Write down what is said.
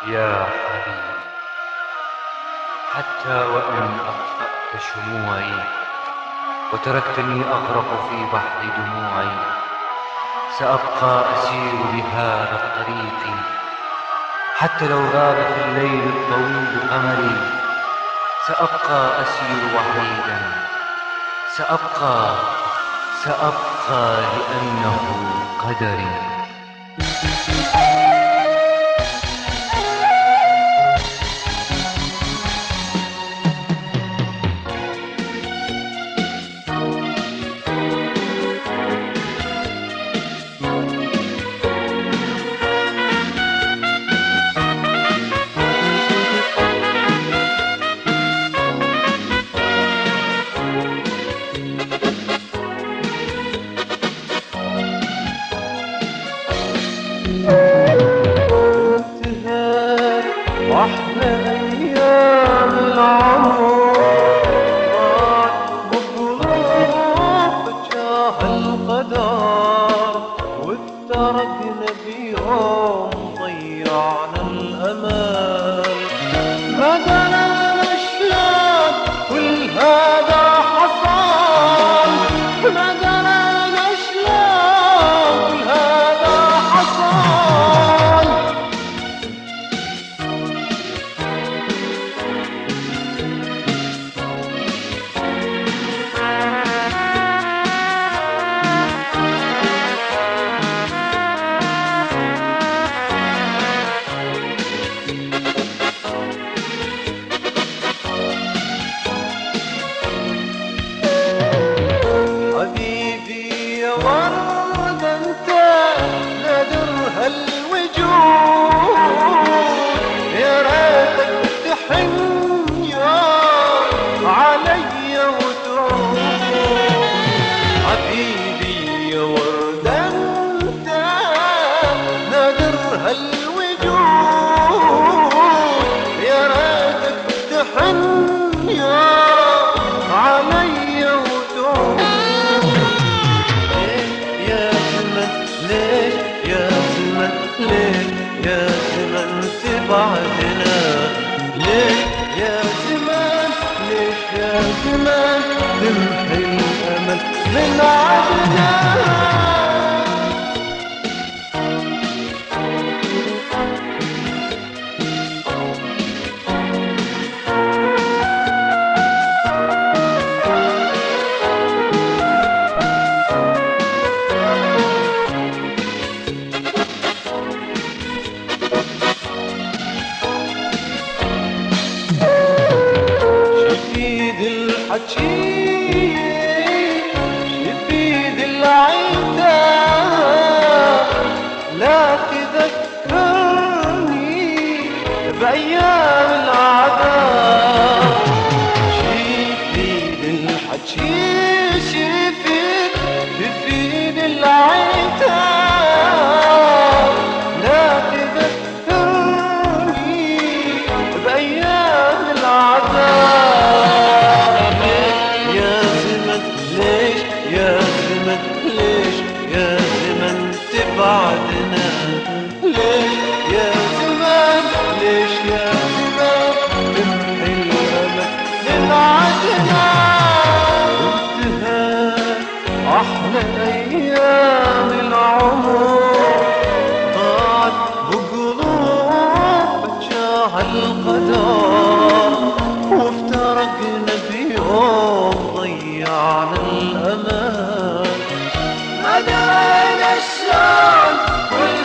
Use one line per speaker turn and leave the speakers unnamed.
يا حبيبي، حتى وإن أطفأت شموعي وتركتني أغرق في بحر دموعي، سأبقى أسير بهذا الطريق حتى لو غاب في الليل الطويل قمري. سأبقى أسير وحيدا، سأبقى لأنه قدري.
انتهت واحلى ايام العمر، ضاعت بقلوب جاه القدر، وافترقنا بيوم ضيعنا الامل. ما درينا شلون كل هذا حصل، ما درينا شلون كل هذا حصل. حبيبي يا ورد انت نادر هالوجود، يا ريتك تحن يوم علي وتعود. حبيبي يا ورد انت نادر هالوجود، يا ريتك تحن يوم علي وتعود. ليش يا زمن ليش يا زمن تبعدنا؟ ليش يا زمن ليش يا زمن تمحي الأمل من عدنا؟ شفيد الحكي شفيد العتاب، لا تذكرني بأيام العذاب. شفيد الحكي شفيد العتاب، لا تذكرني بأيام العذاب. يا زمن ليش يا زمن ليش يا زمن تبعدنا؟ ليش يا زمن ليش يا زمن تمحي الأمل من عدنا؟ انتهت أحلى أيام العمر، ضاعت بقلوب جاه القدر، وافترقنا بيوم ضيعنا الأمان. ما درينا شلون كل